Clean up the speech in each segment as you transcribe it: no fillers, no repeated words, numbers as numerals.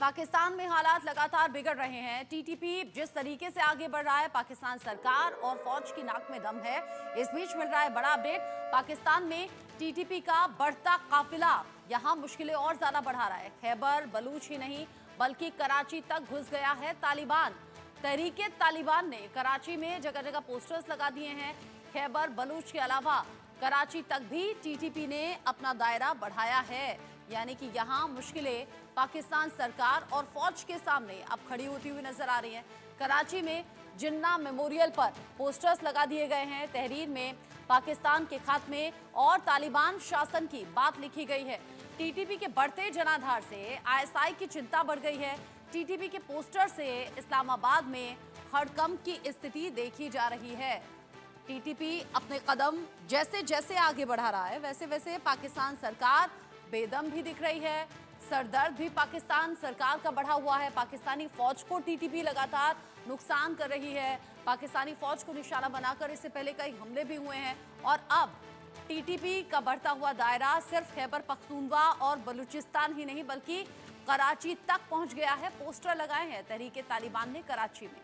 पाकिस्तान में हालात लगातार बिगड़ रहे हैं। टीटीपी जिस तरीके से आगे बढ़ रहा है, पाकिस्तान सरकार और फौज की नाक में दम है। इस बीच मिल रहा है बड़ा अपडेट। पाकिस्तान में टीटीपी का बढ़ता काफिला यहां मुश्किलें और ज्यादा बढ़ा रहा है। खैबर बलूच ही नहीं बल्कि कराची तक घुस गया है तालिबान। तहरीके तालिबान ने कराची में जगह जगह पोस्टर्स लगा दिए हैं। खैबर बलूच के अलावा कराची तक भी टीटीपी ने अपना दायरा बढ़ाया है। यानी कि यहाँ मुश्किलें पाकिस्तान सरकार और फौज के सामने अब खड़ी होती हुई नजर आ रही हैं। कराची में जिन्ना मेमोरियल पर पोस्टर्स लगा दिए गए हैं। तहरीर में पाकिस्तान के खात्मे और तालिबान शासन की बात लिखी गई है। टीटीपी के बढ़ते जनाधार से आईएसआई की चिंता बढ़ गई है। टीटीपी के पोस्टर से इस्लामाबाद में हड़कंप की स्थिति देखी जा रही है। टीटीपी अपने कदम जैसे जैसे आगे बढ़ा रहा है, वैसे वैसे पाकिस्तान सरकार बेदम भी दिख रही है। सरदर्द भी पाकिस्तान सरकार का बढ़ा हुआ है। पाकिस्तानी फौज को टीटीपी लगातार नुकसान कर रही है। पाकिस्तानी फौज को निशाना बनाकर इससे पहले कई हमले भी हुए हैं और अब टीटीपी का बढ़ता हुआ दायरा सिर्फ खैबर पख्तूनख्वा और बलूचिस्तान ही नहीं बल्कि कराची तक पहुंच गया है। पोस्टर लगाए हैं तहरीके तालिबान ने कराची में।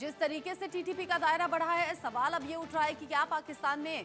जिस तरीके से टीटीपी का दायरा बढ़ा है, सवाल अब ये उठ रहा है कि क्या पाकिस्तान में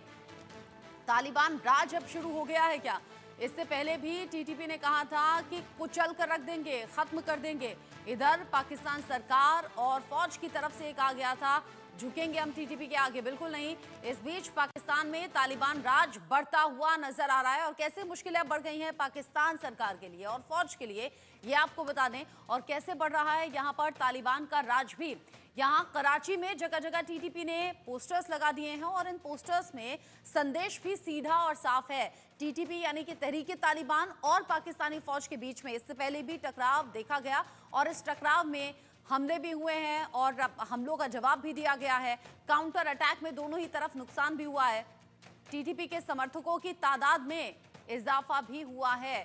तालिबान राज अब शुरू हो गया है क्या? इससे पहले भी टीटीपी ने कहा था कि कुचल कर रख देंगे, खत्म कर देंगे। इधर पाकिस्तान सरकार और फौज की तरफ से कहा गया था झुकेंगे हम टीटीपी के आगे, बिल्कुल नहीं। इस बीच पाकिस्तान में तालिबान राज बढ़ता हुआ नजर आ रहा है और कैसे मुश्किलें बढ़ गई हैं पाकिस्तान सरकार के लिए और फौज के लिए, ये आपको बता दें। और कैसे बढ़ रहा है यहाँ पर तालिबान का राज भी। यहाँ कराची में जगह जगह टीटीपी ने पोस्टर्स लगा दिए हैं और इन पोस्टर्स में संदेश भी सीधा और साफ है। टीटीपी यानी कि तहरीके तालिबान और पाकिस्तानी फौज के बीच में इससे पहले भी टकराव देखा गया और इस टकराव में हमले भी हुए हैं और हमलों का जवाब भी दिया गया है। काउंटर अटैक में दोनों ही तरफ नुकसान भी हुआ है। टीटीपी के समर्थकों की तादाद में इजाफा भी हुआ है।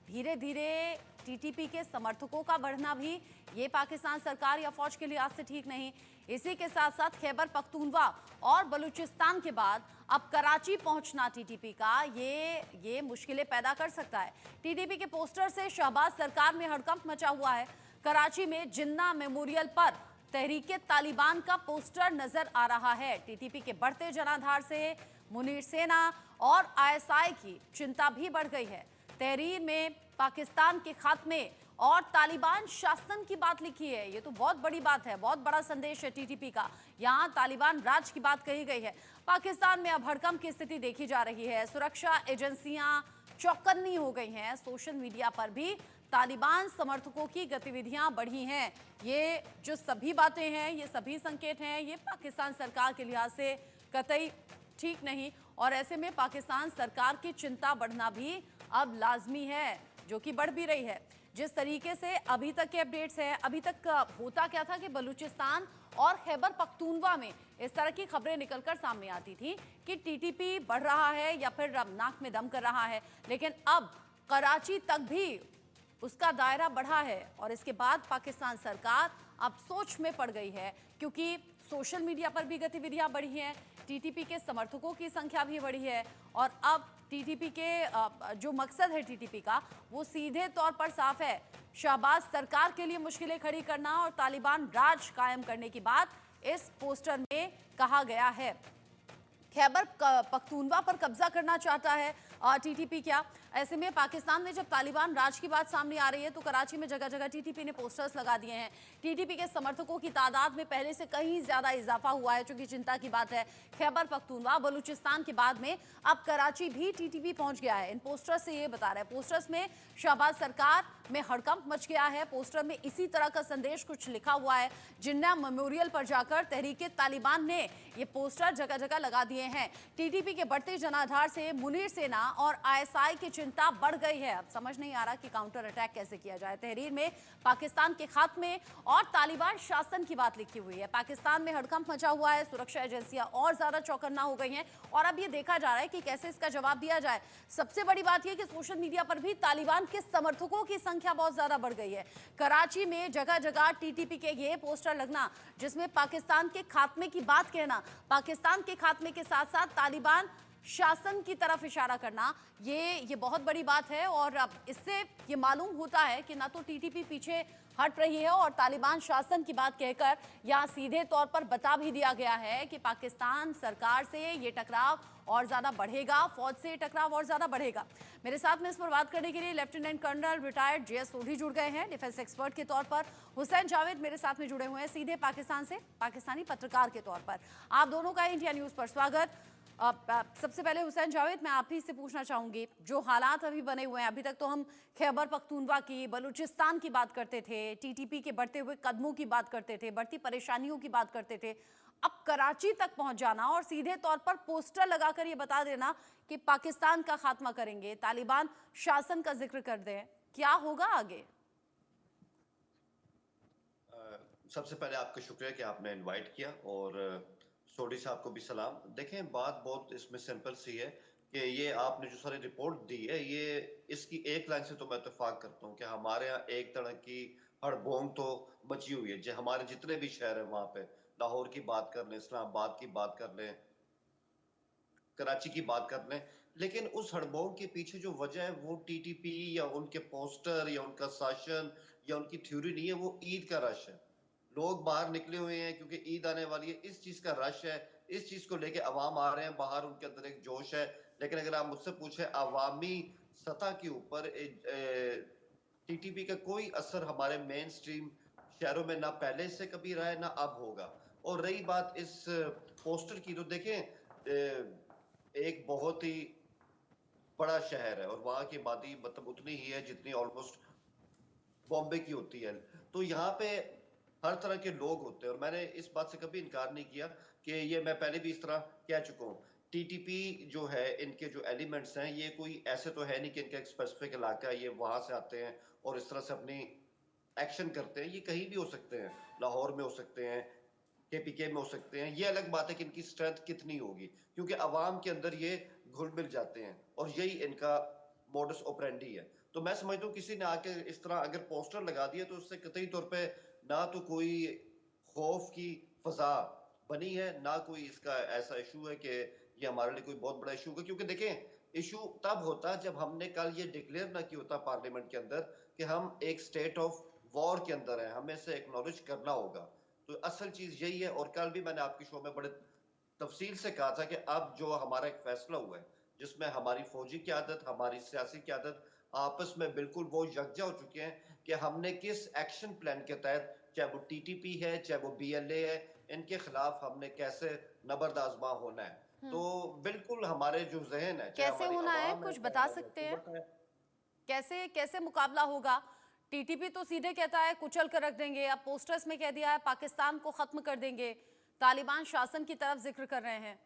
धीरे धीरे टीटीपी के समर्थकों का बढ़ना भी ये पाकिस्तान सरकार या फौज के लिहाज से ठीक नहीं। इसी के साथ साथ खैबर पख्तूनख्वा और बलूचिस्तान के बाद अब कराची पहुंचना टीटीपी का ये मुश्किलें पैदा कर सकता है। टीटीपी के पोस्टर से शहबाज सरकार में हड़कंप मचा हुआ है। कराची में जिन्ना मेमोरियल पर तहरीके तालिबान का पोस्टर नजर आ रहा है। टीटीपी के बढ़ते जनाधार से मुनीर सेना और आईएसआई की चिंता भी बढ़ गई है। तहरीर में पाकिस्तान के खात्मे और तालिबान शासन की बात लिखी है। ये तो बहुत बड़ी बात है, बहुत बड़ा संदेश है टीटीपी का। यहाँ तालिबान राज की बात कही गई है। पाकिस्तान में अब हड़कंप की स्थिति देखी जा रही है। सुरक्षा एजेंसियां चौकन्नी हो गई हैं। सोशल मीडिया पर भी तालिबान समर्थकों की गतिविधियां बढ़ी हैं। ये जो सभी बातें हैं, ये सभी संकेत हैं, ये पाकिस्तान सरकार के लिहाज से कतई ठीक नहीं और ऐसे में पाकिस्तान सरकार की चिंता बढ़ना भी अब लाजमी है, जो कि बढ़ भी रही है। जिस तरीके से अभी तक के अपडेट्स हैं, अभी तक होता क्या था कि बलूचिस्तान और खैबर पख्तूनख्वा में इस तरह की खबरें निकलकर सामने आती थी कि टीटीपी बढ़ रहा है या फिर नाक में दम कर रहा है, लेकिन अब कराची तक भी उसका दायरा बढ़ा है और इसके बाद पाकिस्तान सरकार अब सोच में पड़ गई है क्योंकि सोशल मीडिया पर भी गतिविधियां बढ़ी हैं। टीटीपी के समर्थकों की संख्या भी बढ़ी है और अब टीटीपी के जो मकसद है टीटीपी का वो सीधे तौर पर साफ है। शहबाज सरकार के लिए मुश्किलें खड़ी करना और तालिबान राज कायम करने की बात इस पोस्टर में कहा गया है। खैबर पख्तूनख्वा पर कब्जा करना चाहता है टीटीपी क्या? ऐसे में पाकिस्तान में जब तालिबान राज की बात सामने आ रही है तो कराची में जगह जगह टीटीपी ने पोस्टर्स लगा दिए हैं। टीटीपी के समर्थकों की तादाद में पहले से कहीं ज्यादा इजाफा हुआ है, जो कि चिंता की बात है। खैबर पख्तूनख्वा बलूचिस्तान के बाद में अब कराची भी टीटीपी पहुंच गया है। इन पोस्टर्स से ये बता रहे हैं, पोस्टर्स में शहबाज सरकार में हड़कंप मच गया है। पोस्टर में इसी तरह का संदेश कुछ लिखा हुआ है। जिन्ना मेमोरियल पर जाकर तहरीके तालिबान ने ये पोस्टर जगह जगह लगा दिए हैं। टीटीपी के बढ़ते जनाधार से मुनीर सेना और आईएसआई की चिंता बढ़ गई है। अब समझ नहीं आ रहा कि काउंटर अटैक कैसे किया जाए। तहरीर में पाकिस्तान के खात्मे और तालिबान शासन की बात लिखी हुई है। पाकिस्तान में हड़कंप मचा हुआ है। सुरक्षा एजेंसियां और ज्यादा चौकन्ना हो गई हैं और अब ये देखा जा रहा है कि कैसे इसका जवाब दिया जाए। सबसे बड़ी बात यह कि सोशल मीडिया पर भी तालिबान के समर्थकों की संख्या संख्या बहुत ज्यादा बढ़ गई है। कराची में जगह जगह टीटीपी के ये पोस्टर लगना, जिसमें पाकिस्तान के खात्मे की बात कहना, पाकिस्तान के खात्मे के साथ साथ तालिबान शासन की तरफ इशारा करना, ये बहुत बड़ी बात है। और अब इससे ये मालूम होता है कि ना तो टीटीपी पीछे हट रही है और तालिबान शासन की बात कहकर यहाँ सीधे तौर पर बता भी दिया गया है कि पाकिस्तान सरकार से ये टकराव और ज्यादा बढ़ेगा, फौज से टकराव और ज्यादा बढ़ेगा। मेरे साथ में इस पर बात करने के लिए lieutenant colonel retired JS Sodhi जुड़ गए हैं डिफेंस एक्सपर्ट के तौर पर। हुसैन जावेद मेरे साथ में जुड़े हुए हैं सीधे पाकिस्तान से, पाकिस्तानी पत्रकार के तौर पर। आप दोनों का इंडिया न्यूज पर स्वागत। सबसे पहले हुसैन जावेद, मैं आप ही से पूछना चाहूंगी, जो हालात अभी बने हुए हैं, अभी तक तो हम खैबर पख्तूनवा की, बलूचिस्तान की बात करते थे, टीटीपी के बढ़ते हुए कदमों की बात करते थे, बढ़ती परेशानियों की बात करते थे, अब कराची तक पहुंच जाना और सीधे तौर पर पोस्टर लगाकर ये बता देना कि पाकिस्तान का खात्मा करेंगे, तालिबान शासन का जिक्र कर दें, क्या होगा आगे? सबसे पहले आपका शुक्रिया कि आपने इनवाइट किया और सोडी साहब को भी सलाम। देखें, बात बहुत इसमें सिंपल सी है कि ये आपने जो सारी रिपोर्ट दी है, ये इसकी एक लाइन से तो मैं इत्तेफाक करता हूँ कि हमारे यहाँ एक तरह की हड़बोंग तो मची हुई है। जो हमारे जितने भी शहर हैं वहां पे, लाहौर की बात कर लें, इस्लामाबाद की बात कर लें, कराची की बात कर लें, लेकिन उस हड़बोंग के पीछे जो वजह है वो टीटीपी या उनके पोस्टर या उनका शासन या उनकी थ्योरी नहीं है, वो ईद का रश है। लोग बाहर निकले हुए हैं क्योंकि ईद आने वाली है, इस चीज का रश है, इस चीज को लेके अवाम आ रहे हैं बाहर, उनके अंदर एक जोश है। लेकिन अगर आप मुझसे पूछे अवामी सतह के ऊपर टीटीपी का कोई असर हमारे मेन स्ट्रीम शहरों में ना पहले से कभी रहा है ना अब होगा। और रही बात इस पोस्टर की, तो देखें, एक बहुत ही बड़ा शहर है और वहां की आबादी मतलब उतनी ही है जितनी ऑलमोस्ट बॉम्बे की होती है। तो यहाँ पे हर तरह के लोग होते हैं और मैंने इस बात से कभी इनकार नहीं किया कि ये मैं पहले भी इस तरह कह चुका हूँ। टीटीपी जो है, इनके जो एलिमेंट्स हैं, ये कोई ऐसे तो है नहीं कि इनका एक स्पेसिफिक इलाका है, ये वहां से आते हैं और इस तरह से अपनी एक्शन करते हैं। ये कहीं भी हो सकते हैं, लाहौर में हो सकते हैं, केपीके में हो सकते हैं। ये अलग बात है कि इनकी स्ट्रेंथ कितनी होगी, क्योंकि अवाम के अंदर ये घुल मिल जाते हैं और यही इनका मोडस ऑपरेंडी है। तो मैं समझता हूँ किसी ने आके इस तरह अगर पोस्टर लगा दिया तो उससे कतई तौर पे ना तो कोई खौफ की फजा बनी है, ना कोई इसका ऐसा इशू है कि ये हमारे लिए कोई बहुत बड़ा इशू है। क्योंकि देखें, इशू तब होता जब हमने कल ये डिक्लेयर ना किया होता पार्लियामेंट के अंदर कि हम एक स्टेट ऑफ वॉर के अंदर हैं, हमें इसे एक्नॉलेज करना होगा। तो असल चीज यही है। और कल भी मैंने आपके शो में बड़े तफसील से कहा था कि अब जो हमारा एक फैसला हुआ है जिसमें हमारी फौजी क़यादत, हमारी सियासी क़यादत आपस में बिल्कुल वो यकजा हो चुके हैं कि हमने किस एक्शन प्लान के तहत, चाहे वो टीटीपी है चाहे वो बीएलए है, इनके खिलाफ हमने कैसे नबर्द आजमा होना है। तो बिल्कुल हमारे जो जहन है, चाहे कैसे हमारी होना है, आवाम है, कुछ चाहे बता हमारी सकते हैं? हुकूमत है। कैसे कैसे मुकाबला होगा? टीटीपी तो सीधे कहता है कुचल कर रख देंगे, अब पोस्टर्स में कह दिया है पाकिस्तान को खत्म कर देंगे, तालिबान शासन की तरफ जिक्र कर रहे हैं।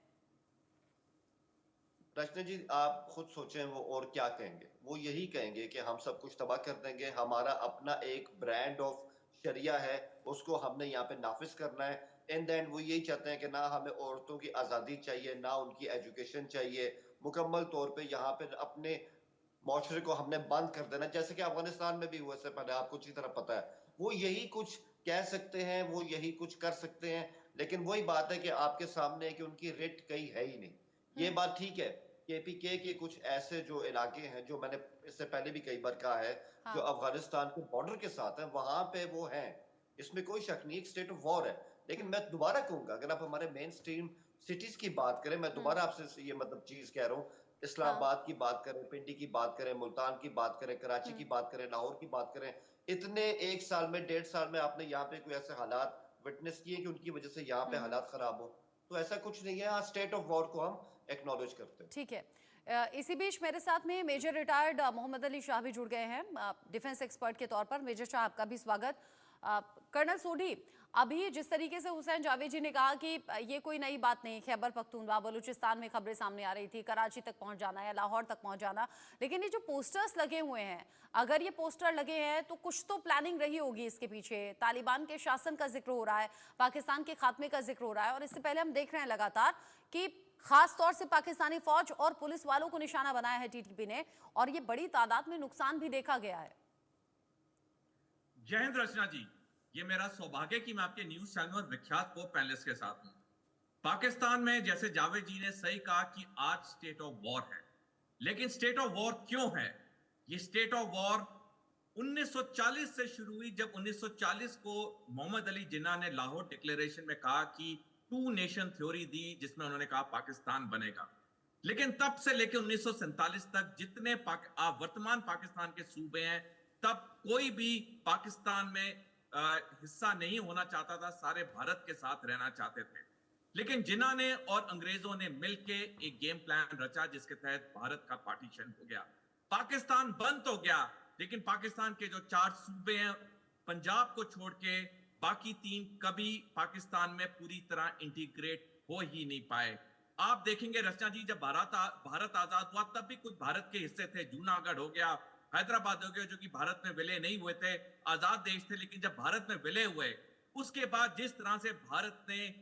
रचना जी, आप खुद सोचें वो और क्या कहेंगे। वो यही कहेंगे कि हम सब कुछ तबाह कर देंगे, हमारा अपना एक ब्रांड ऑफ शरिया है, उसको हमने यहाँ पे नाफिज करना है। इन द एंड वो यही चाहते हैं कि ना हमें औरतों की आज़ादी चाहिए, ना उनकी एजुकेशन चाहिए, मुकम्मल तौर पे यहाँ पे अपने माशरे को हमने बंद कर देना, जैसे कि अफगानिस्तान में भी हुआ से पहले, आपको अच्छी तरह पता है। वो यही कुछ कह सकते हैं, वो यही कुछ कर सकते हैं, लेकिन वही बात है कि आपके सामने है कि उनकी रेट कहीं है ही नहीं। ये बात ठीक है, केपीके के कुछ ऐसे जो इलाके हैं, जो मैंने इससे पहले भी कई बार कहा है, जो हाँ। अफगानिस्तान के बॉर्डर के साथ है, वहां पे वो हैं, इसमें कोई शक नहीं, एक स्टेट ऑफ वॉर है। लेकिन मैं दोबारा कहूंगा, अगर आप हमारे मेन स्ट्रीम सिटीज की बात करें, मैं दोबारा आपसे ये मतलब चीज कह रहा हूँ, हाँ। इस्लामाबाद की बात करें, पिंडी की बात करें, मुल्तान की बात करें, कराची की बात करें, लाहौर की बात करें, इतने एक साल में, 1.5 साल में आपने यहाँ पे कोई ऐसे हालात विटनेस किए कि उनकी वजह से यहाँ पे हालात खराब हो? तो ऐसा कुछ नहीं है। हाँ, स्टेट ऑफ वॉर को हम एक्नॉलेज करते हैं। ठीक है। इसी बीच मेरे साथ में मेजर रिटायर्ड मोहम्मद अली शाह भी जुड़ गए हैं डिफेंस एक्सपर्ट के तौर पर। मेजर शाह, आपका भी स्वागत। कर्नल सोढी, अभी जिस तरीके से हुसैन जावेद जी ने कहा कि ये कोई नई बात नहीं, खैबर पख्तूनख्वा बलूचिस्तान में खबरें सामने आ रही थी, कराची तक पहुंच जाना या लाहौर तक पहुंच जाना, लेकिन ये जो पोस्टर्स लगे हुए हैं, अगर ये पोस्टर लगे हैं तो कुछ तो प्लानिंग रही होगी इसके पीछे। तालिबान के शासन का जिक्र हो रहा है, पाकिस्तान के खात्मे का जिक्र हो रहा है, और इससे पहले हम देख रहे हैं लगातार कि खास तौर से पाकिस्तानी फौज और पुलिस वालों को निशाना बनाया है टीटीपी ने, और ये बड़ी तादाद में नुकसान भी देखा गया है। जय हिंद रचना जी। ये मेरा सौभाग्य कि मैं आपके न्यूज चैनल और विख्यात को पैनलिस्ट के साथ हूं। पाकिस्तान में जैसे जावेद जी ने सही कहा कि आज स्टेट ऑफ वॉर है, लेकिन स्टेट ऑफ वॉर क्यों है? ये स्टेट ऑफ वॉर 1940 से शुरू हुई, जब 1940 को मोहम्मद अली जिन्ना ने लाहौर डिक्लेरेशन में कहा कि टू नेशन थ्योरी दी, जिसमें उन्होंने कहा पाकिस्तान बनेगा। लेकिन तब से लेकर 1947 तक जितने वर्तमान पाकिस्तान के सूबे हैं, तब कोई भी पाकिस्तान में हिस्सा नहीं होना चाहता था, सारे भारत के साथ रहना चाहते थे। लेकिन जिन्ना ने और अंग्रेजों ने मिलके एक गेम प्लान रचा, जिसके तहत भारत का पार्टीशन हो गया, पाकिस्तान बंद तो गया, लेकिन पाकिस्तान के जो 4 सूबे हैं, पंजाब को छोड़ के बाकी 3 कभी पाकिस्तान में पूरी तरह इंटीग्रेट हो ही नहीं पाए। आप देखेंगे रचना जी, जब भारत आजाद हुआ तब भी कुछ भारत के हिस्से थे, जूनागढ़ हो गया, हैदराबाद हो गया, जो कि भारत में विलय नहीं हुए थे, आजाद देश थे। लेकिन जब भारत में विलय हुए, उसके बाद जिस तरह से भारत ने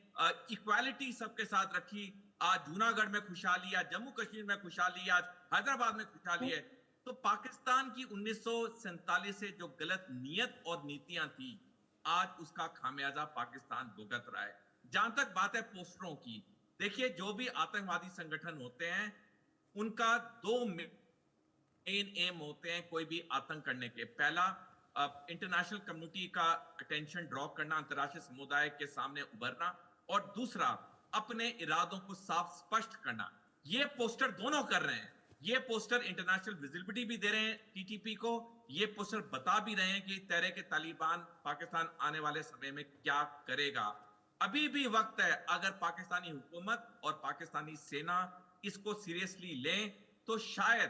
इक्वालिटी सबके साथ रखी, आज जूनागढ़ में खुशहाली, आज जम्मू कश्मीर में खुशहाली, आज हैदराबाद में खुशहाली है। तो पाकिस्तान की 1947 से जो गलत नीयत और नीतियां थी, आज उसका खामियाजा पाकिस्तान भुगत रहा है। जहां तक बात है पोस्टरों की, देखिए जो भी आतंकवादी संगठन होते हैं, उनका 2 मेन एम होते हैं कोई भी आतंक करने के। पहला, इंटरनेशनल कम्युनिटी का अटेंशन ड्रॉ करना, अंतर्राष्ट्रीय समुदाय के सामने उभरना, और दूसरा अपने इरादों को साफ स्पष्ट करना। ये पोस्टर दोनों कर रहे हैं। ये पोस्टर इंटरनेशनल विजिबिलिटी भी दे रहे हैं टीटीपी को, ये पोस्टर बता भी रहे हैं कि तहरीक-ए-तालिबान पाकिस्तान आने वाले समय में क्या करेगा। अभी भी वक्त है, अगर पाकिस्तानी हुकूमत और पाकिस्तानी सेना इसको सीरियसली लें, तो शायद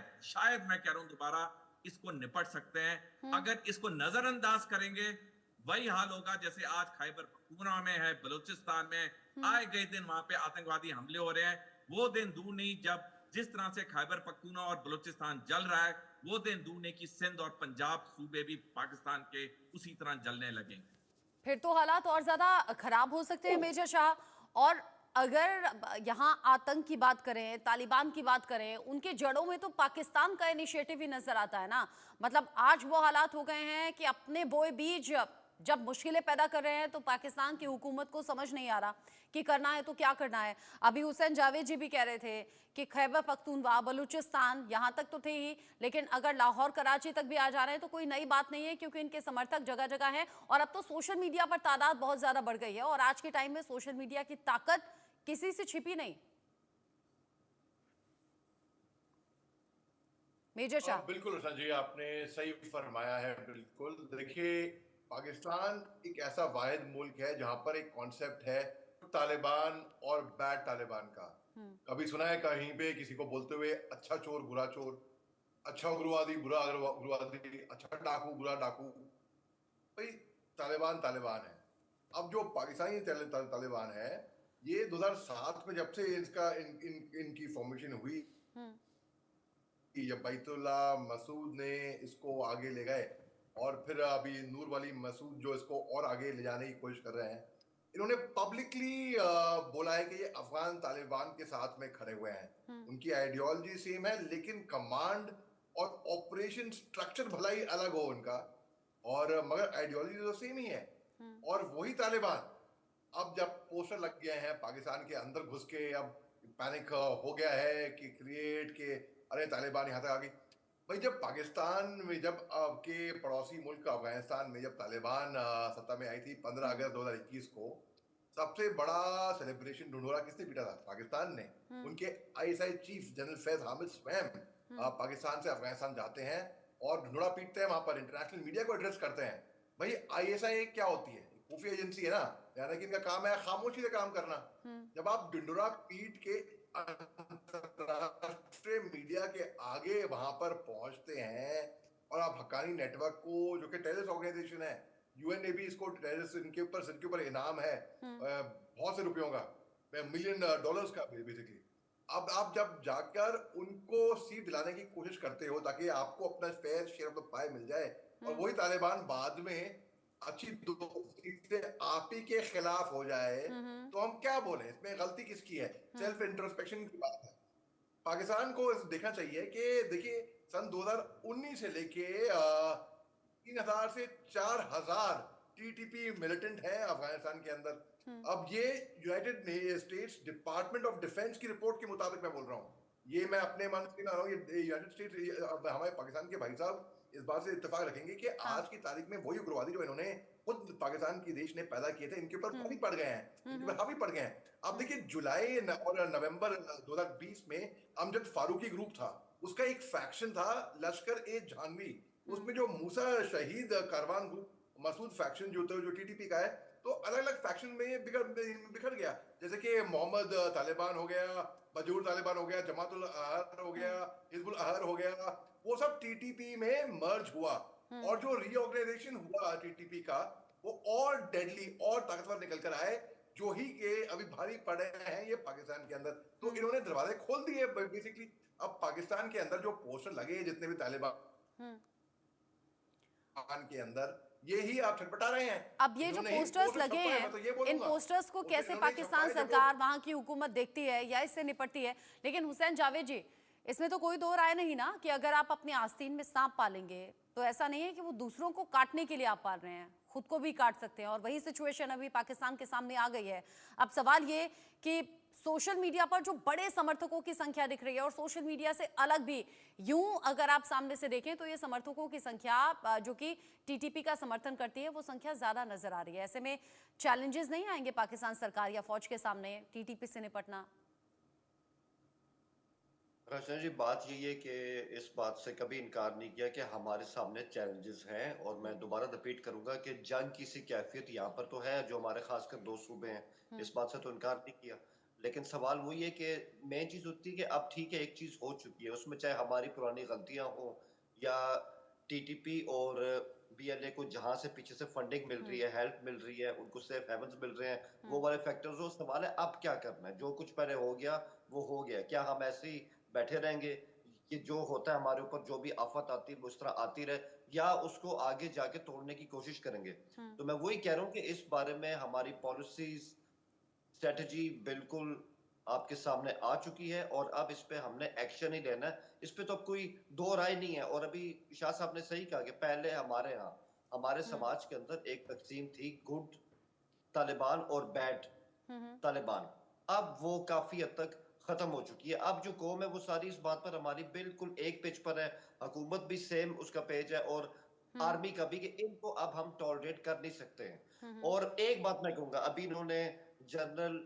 मैं कह रहा हूं दोबारा, इसको निपट सकते हैं। अगर इसको नजरअंदाज करेंगे, वही हाल होगा जैसे आज खैबर पख्तूनख्वा में है, बलूचिस्तान में आए गए दिन वहां पे आतंकवादी हमले हो रहे हैं। वो दिन दूर नहीं जब जिस तरह से खैबर पख्तूनख्वा और बलूचिस्तान जल रहा है, वो दिन दूर नहीं कि सिंध और पंजाब सूबे भी पाकिस्तान के उसी तरह जलने लगेंगे। फिर तो हालात और ज्यादा खराब हो सकते हैं मेजर शाह। और अगर यहाँ आतंक की बात करें, तालिबान की बात करें, उनके जड़ों में तो पाकिस्तान का इनिशिएटिव ही नजर आता है ना। मतलब आज वो हालात हो गए हैं कि अपने बोए बीज जब मुश्किलें पैदा कर रहे हैं, तो पाकिस्तान की हुकूमत को समझ नहीं आ रहा कि करना है तो क्या करना है। अभी हुसैन जावेद जी भी कह रहे थे कि खैबर पख्तूनख्वा, बलूचिस्तान यहाँ तक तो थे ही, लेकिन अगर लाहौर कराची तक भी आ जा रहे हैं तो कोई नई बात नहीं है, क्योंकि इनके समर्थक जगह जगह हैं। और अब तो सोशल मीडिया पर तादाद बहुत ज्यादा बढ़ गई है, और आज के टाइम में सोशल मीडिया की ताकत किसी से छिपी नहीं। मेजर शाह। बिल्कुल रचना जी, आपने सही फरमाया है। बिल्कुल, देखिए पाकिस्तान एक ऐसा वाहिद मुल्क है जहां पर एक कॉन्सेप्ट है तालिबान और बैड तालिबान का। कभी सुना है कहीं पे किसी को बोलते हुए अच्छा चोर बुरा चोर, अच्छा उग्रवादी बुरा उग्रवादी, अच्छा डाकू बुरा डाकू? भाई तालिबान तालिबान है। अब जो पाकिस्तानी तालिबान है, ये 2007 में जब से इनकी फॉर्मेशन हुई, जब बैतुल्ला मसूद ने इसको आगे ले गए, और फिर अभी नूर वाली मसूद जो इसको और आगे ले जाने की कोशिश कर रहे हैं, इन्होंने पब्लिकली बोला है कि ये अफगान तालिबान के साथ में खड़े हुए हैं। उनकी आइडियोलॉजी सेम है, लेकिन कमांड और ऑपरेशन स्ट्रक्चर भला ही अलग हो उनका, और मगर आइडियोलॉजी तो सेम ही है। और वही तालिबान अब जब पोस्टर लग गए हैं पाकिस्तान के अंदर घुस के, अब पैनिक हो गया है कि क्रिएट के अरे तालिबान यहाँ तक आ गई। भाई जब पाकिस्तान में, जब आपके पड़ोसी मुल्क अफगानिस्तान में जब तालिबान सत्ता में आई थी 15 अगस्त 2021 को, सबसे बड़ा सेलिब्रेशन ढिंढोरा किसने पीटा था? पाकिस्तान ने। उनके ISI chief general Faiz Hamid स्वयं पाकिस्तान से अफगानिस्तान जाते हैं और ढिंढोरा पीटते हैं, वहां पर इंटरनेशनल मीडिया को एड्रेस करते हैं। भाई आईएसआई क्या होती है? खुफिया एजेंसी है ना, यानी कि इनका काम है खामोशी से काम करना। जब आप ढिंढोरा पीट के अंतरराष्ट्रीय मीडिया के आगे वहां पर पहुंचते हैं, और आप हक्कानी नेटवर्क को, जो कि टेररिस्ट ऑर्गेनाइजेशन है, यूएन ने भी इसको टेररिस्ट, इनके ऊपर इनाम है बहुत से रुपयों का, $1 मिलियन का बेसिकली। अब आप जब जाकर उनको सीट दिलाने की कोशिश करते हो ताकि आपको अपना फेयर शेयर ऑफ द पाई मिल जाए, और वही तालिबान बाद में अच्छी दोस्ती से आप ही के खिलाफ हो जाए, तो हम क्या बोले? इसमें गलती किसकी है? सेल्फ इंट्रोस्पेक्शन की बात है। पाकिस्तान को देखना चाहिए कि देखिए सन 2019 से लेके 3000 से 4000 टीटीपी मिलिटेंट है अफगानिस्तान के अंदर। अब ये United states department of defence की रिपोर्ट के मुताबिक मैं बोल रहा हूँ, ये मैं अपने मन से ना रहा हूँ, ये यूनाइटेड स्टेट्स हमारे पाकिस्तान के भाई साहब इस बात से इत्तेफाक रखेंगे कि आज की तारीख में वही उग्रवादी जो इन्होंने खुद पाकिस्तान की देश ने पैदा किए थे, इनके ऊपर हावी पड़ गए हैं, इनके ऊपर हावी पड़ गए हैं। अब देखिए जुलाई और नवंबर 2020 में अमजद फारूकी ग्रुप था, उसका एक फैक्शन था लश्कर ए जानवी, उसमें जो मूसा शहीद कारवान ग्रुप मसूद फैक्शन जो टीटीपी का है, तो अलग अलग फैक्शन में ये बिखर गया, जैसे कि मोहम्मद तालिबान हो गया, बजूर तालिबान हो गया, जमातुल अहर हो गया, हिजबुल अहर हो गया, वो सब टीटीपी में मर्ज हुआ। और जो रीऑर्गेनाइजेशन हुआ टीटीपी का, वो और डेडली और ताकतवर निकल कर आए, जो ही के अभी भारी पड़े हैं ये पाकिस्तान के अंदर। तो इन्होंने दरवाजे खोल दिए बेसिकली। अब पाकिस्तान के अंदर जो पोस्टर लगे जितने भी तालिबान के अंदर, यही आप छटपटा रहे हैं। अब ये जो पोस्टर्स लगे हैं, तो इन पोस्टर्स को कैसे पाकिस्तान सरकार, वहां की हुकूमत देखती है या इससे निपटती है? लेकिन हुसैन जावेद जी, इसमें तो कोई दो राय नहीं ना कि अगर आप अपने आस्तीन में सांप पालेंगे तो ऐसा नहीं है कि वो दूसरों को काटने के लिए आप पाल रहे हैं, खुद को भी काट सकते हैं। और वही सिचुएशन अभी पाकिस्तान के सामने आ गई है। अब सवाल ये कि सोशल मीडिया पर जो बड़े समर्थकों की संख्या दिख रही है, और सोशल मीडिया से अलग भी यूं अगर आप सामने से देखें तो ये समर्थकों की संख्या जो कि टीटीपी का समर्थन करती है, वो संख्या ज्यादा नजर आ रही है। ऐसे में चैलेंजेस नहीं आएंगे पाकिस्तान सरकार या फौज के सामने टीटीपी से निपटना? रचना जी, बात यही है कि इस बात से कभी इनकार नहीं किया कि हमारे सामने चैलेंजेस हैं, और मैं दोबारा रिपीट करूंगा कि जंग की सी कैफियत यहाँ पर तो है, जो हमारे खासकर 2 सूबे हैं, इस बात से तो इनकार नहीं किया। लेकिन सवाल वही है कि मेन चीज होती है कि अब ठीक है, एक चीज हो चुकी है, उसमें चाहे हमारी पुरानी गलतियां हो या टीटीपी और बीएलए को जहां से पीछे से फंडिंग मिल रही है, हेल्प मिल रही है, उनको सेफ हेवंस मिल रहे हैं, वो वाले फैक्टर्स हो। सवाल है अब क्या करना है। जो कुछ पहले हो गया वो हो गया, क्या हम ऐसे ही बैठे रहेंगे कि जो होता है हमारे ऊपर, जो भी आफत आती है वो इस तरह आती रहे, या उसको आगे जाके तोड़ने की कोशिश करेंगे? तो मैं वही कह रहा हूँ कि इस बारे में हमारी पॉलिसीज, स्ट्रेटजी बिल्कुल आपके सामने आ चुकी है, और अब इस पे हमने एक्शन ही लेना है। इस पे तो कोई दो राय नहीं है। और अभी शाह साहब ने सही कहा कि पहले हमारे यहाँ, हमारे समाज के अंदर एक तकसीम थी, गुड तालिबान और बैड तालिबान। अब वो काफी हद तक खत्म हो चुकी है। अब जो कौम है वो सारी इस बात पर हमारी बिल्कुल एक पेज पर है, हुकूमत भी सेम उसका पेज है, और आर्मी का भी, कि इनको अब हम टॉलरेट कर नहीं सकते हैं। और एक बात मैं कहूंगा, अभी इन्होंने जनरल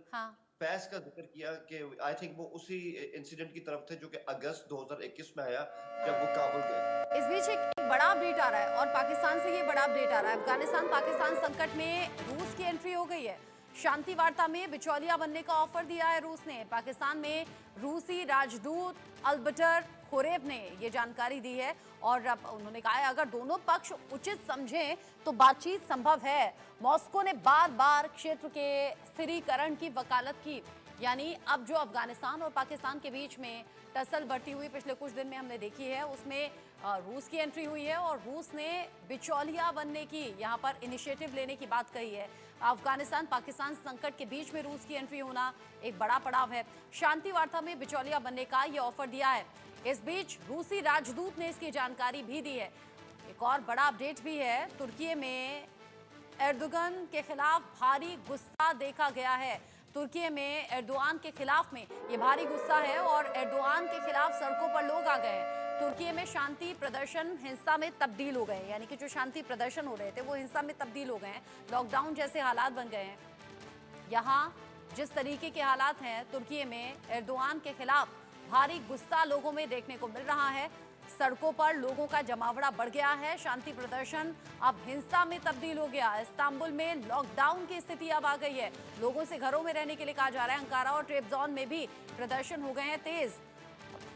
फैज का जिक्र किया कि आई थिंक वो उसी इंसिडेंट की तरफ थे जो कि अगस्त 2021 में आया, जब वो काबुल गए। इस बीच एक बड़ा अपडेट आ रहा है, और पाकिस्तान से ये बड़ा अपडेट आ रहा है। अफगानिस्तान पाकिस्तान संकट में रूस की एंट्री हो गई है। शांति वार्ता में बिचौलिया बनने का ऑफर दिया है रूस ने। पाकिस्तान में रूसी राजदूत अल्बर्टर खुरेब ने ये जानकारी दी है, और अब उन्होंने कहा है अगर दोनों पक्ष उचित समझें तो बातचीत संभव है। मॉस्को ने बार बार क्षेत्र के स्थिरीकरण की वकालत की, यानी अब जो अफगानिस्तान और पाकिस्तान के बीच में टसल बढ़ती हुई पिछले कुछ दिन में हमने देखी है, उसमें रूस की एंट्री हुई है, और रूस ने बिचौलिया बनने की, यहाँ पर इनिशिएटिव लेने की बात कही है। अफगानिस्तान पाकिस्तान संकट के बीच में रूस की एंट्री होना एक बड़ा पड़ाव है। शांति वार्ता में बिचौलिया बनने का ये ऑफर दिया है। इस बीच रूसी राजदूत ने इसकी जानकारी भी दी है। एक और बड़ा अपडेट भी है, तुर्की में एर्दोगन के खिलाफ भारी गुस्सा देखा गया है। तुर्की में एर्दोआन के खिलाफ में ये भारी गुस्सा है, और एर्दोआन के खिलाफ सड़कों पर लोग आ गए हैं। तुर्की में शांति प्रदर्शन हिंसा में तब्दील हो गए, यानी कि जो शांति प्रदर्शन हो रहे थे वो हिंसा में तब्दील हो गए हैं। लॉकडाउन जैसे हालात बन गए हैं। यहाँ जिस तरीके के हालात हैं तुर्की में, एर्दोआन के खिलाफ भारी गुस्सा लोगों में देखने को मिल रहा है। सड़कों पर लोगों का जमावड़ा बढ़ गया है। शांति प्रदर्शन अब हिंसा में तब्दील हो गया। इस्तांबुल में लॉकडाउन की स्थिति अब आ गई है। लोगों से घरों में रहने के लिए कहा जा रहा है। अंकारा और ट्रेबजॉन में भी प्रदर्शन हो गए हैं तेज।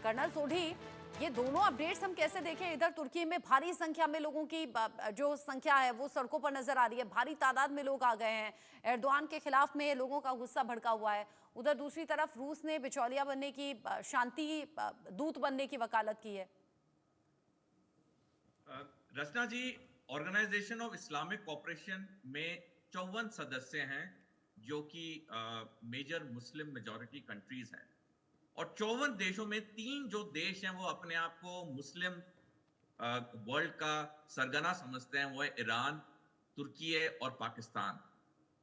कर्नल सोढी, ये दोनों अपडेट्स हम कैसे देखें? इधर तुर्की में भारी संख्या में लोगों की जो संख्या है वो सड़कों पर नजर आ रही है, भारी तादाद में लोग आ गए हैं। एर्दोआन के खिलाफ में लोगों का गुस्सा भड़का हुआ है। उधर दूसरी तरफ रूस ने बिचौलिया बनने की, शांति दूत बनने की वकालत की है। रचना जी, ऑर्गेनाइजेशन ऑफ इस्लामिक कोऑपरेशन में 54 सदस्य हैं, जो कि मेजर मुस्लिम मेजॉरिटी कंट्रीज हैं, और 54 देशों में 3 जो देश हैं वो अपने आप को मुस्लिम वर्ल्ड का सरगना समझते हैं वो है ईरान, तुर्की और पाकिस्तान।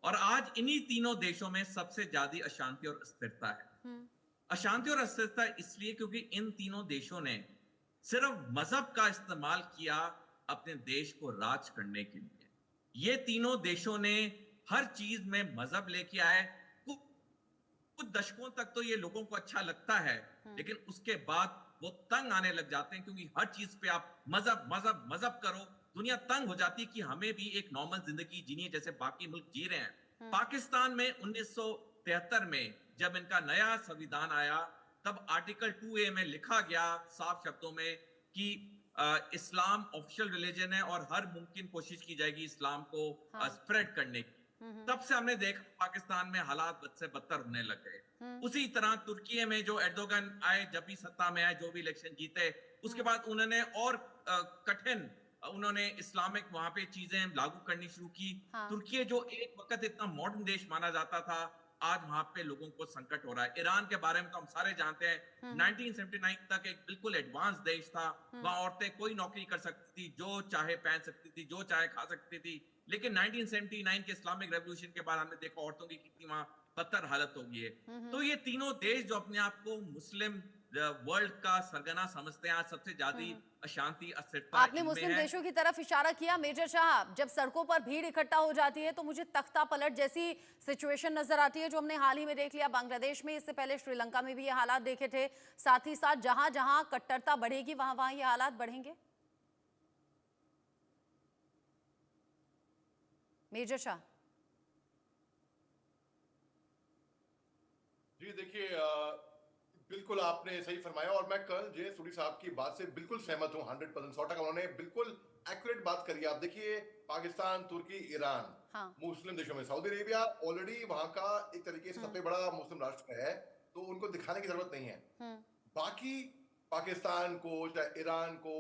और आज इन्हीं तीनों देशों में सबसे ज्यादा अशांति और अस्थिरता है। अशांति और अस्थिरता इसलिए क्योंकि इन तीनों देशों ने सिर्फ मजहब का इस्तेमाल किया अपने देश को राज करने के लिए। ये तीनों देशों ने हर चीज में मजहब लेके आए। कुछ दशकों तक तो ये लोगों को अच्छा लगता है, लेकिन उसके बाद वो तंग आने लग जाते हैं, क्योंकि हर चीज पे आप मजहब मजहब मजहब करो, दुनिया तंग हो जाती है कि हमें भी एक नॉर्मल जिंदगी जीनी है जैसे बाकी मुल्क जी रहे हैं। पाकिस्तान में 1973 में जब इनका नया संविधान आया, तब आर्टिकल 2A में लिखा गया साफ शब्दों में कि इस्लाम ऑफिशियल रिलीजन है और हर मुमकिन कोशिश की जाएगी इस्लाम को स्प्रेड करने की। तब से हमने देखा पाकिस्तान में हालात बद से बदतर होने लग गए। उसी तरह तुर्की में जो एर्दोगन आए, जब भी सत्ता में आए, जो भी इलेक्शन जीते, उसके बाद उन्होंने और कठिन उन्होंने इस्लामिक वहां पे चीजें लागू करनी शुरू की। तुर्की जो एक वक्त इतना मॉडर्न देश माना जाता था, आज वहां पे लोगों को संकट हो रहा है। ईरान के बारे में तो हम सारे जानते हैं, 1979 तक एक बिल्कुल एडवांस देश था। वहां औरतें कोई नौकरी कर सकती थी, जो चाहे पहन सकती थी, जो चाहे खा सकती थी। लेकिन 1979 के इस्लामिक रेवोल्यूशन के बाद हमने देखा औरतों की कितनी वहां बदतर हालत हो गई है। तो ये तीनों देश जो अपने आप को मुस्लिम वर्ल्ड का सरगना समझते हैं, आज सबसे ज्यादा अशांति अस्थिरता आपने मुस्लिम देशों की तरफ इशारा किया। मेजर शाह, जब सड़कों पर भीड़ इकट्ठा हो जाती है तो मुझे तख्ता पलट जैसी सिचुएशन नजर आती है, जो हमने हाल ही में देख लिया बांग्लादेश में। इससे पहले श्रीलंका में भी ये हालात देखे थे। साथ ही साथ जहां जहां कट्टरता बढ़ेगी वहां वहां ये हालात बढ़ेंगे। मेजर शाह जी देखिए, बिल्कुल आपने सही फरमाया और मैं कर्नल जे सूरी साहब की बात से बिल्कुल सहमत हूँ। 100% 100% उन्होंने बिल्कुल एक्यूरेट बात करी। आप देखिए, पाकिस्तान, तुर्की, ईरान, मुस्लिम देशों में सऊदी अरेबिया ऑलरेडी वहां का एक तरीके से सबसे बड़ा मुस्लिम राष्ट्र है, तो उनको दिखाने की जरूरत नहीं है। बाकी पाकिस्तान को चाहे ईरान को,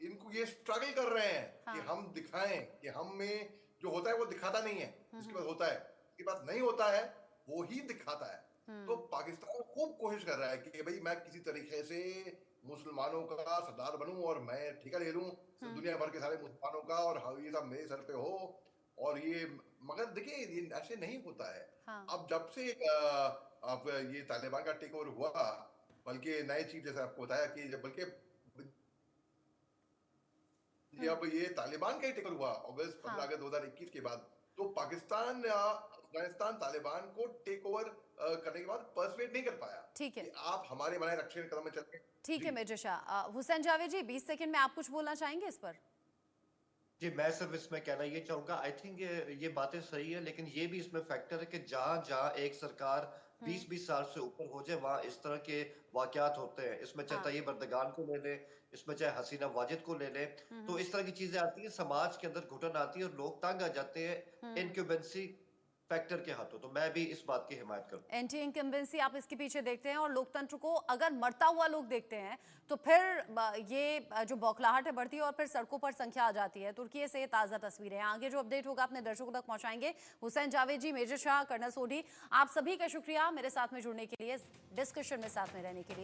इनको ये स्ट्रगल कर रहे हैं कि हम दिखाएं कि हम में जो होता है वो दिखाता नहीं है, जिसके पास होता है, जिसके पास नहीं होता है वो ही दिखाता है। तो पाकिस्तान खूब कोशिश कर रहा है कि भाई मैं किसी तरीके से मुसलमानों का सरदार बनूं और मैं ठेका ले लूं दुनिया भर के सारे मुसलमानों का, और ये सब मेरे सर पे हो। और ये मगर देखिए ये ऐसे नहीं होता है। अब जब से अब ये तालिबान का टेक ओवर हुआ, बल्कि नई चीज जैसे आपको बताया कि जब बल्कि अब ये तालिबान का ही टेक ओवर हुआ अगस्त 15 अगस्त 2021 के बाद, तो पाकिस्तान अफगानिस्तान तालिबान को टेक ओवर करने के बाद पर्सुएट नहीं कर पाया। ठीक है, आप हमारे बनाए रक्षण कदम में चलते। ठीक है मेजर शाह। हुसैन जावेद जी, 20 सेकंड में आप कुछ बोलना चाहेंगे इस पर? जी, मैं सिर्फ इसमें कहना ये चाहूंगा, आई थिंक ये बातें सही है, लेकिन ये भी इसमें फैक्टर है कि जहां जहां एक सरकार 20-20 साल से ऊपर हो जाए, वहां इस तरह के वाकयात होते हैं। इसमें चाहे तैयब अर्दगान को ले ले, इसमें चाहे हसीना वाजिद को ले ले, तो इस तरह की चीजें आती है, समाज के अंदर घुटन आती है और लोग तंग आ जाते हैं इनक्यूबेंसी फैक्टर के हाथों। तो मैं भी इस बात की हिमायत करूं। एंटी इनकम्बेंसी आप इसके पीछे देखते हैं, और लोकतंत्र को अगर मरता हुआ लोग देखते हैं तो फिर ये जो बौखलाहट है बढ़ती है और फिर सड़कों पर संख्या आ जाती है। तुर्की से ताज़ा तस्वीरें हैं। आगे जो अपडेट होगा अपने दर्शकों तक पहुंचाएंगे। हुसैन जावेद जी, मेजर शाह, कर्नल सोढी, आप सभी का शुक्रिया मेरे साथ में जुड़ने के लिए, डिस्कशन में साथ में रहने के लिए।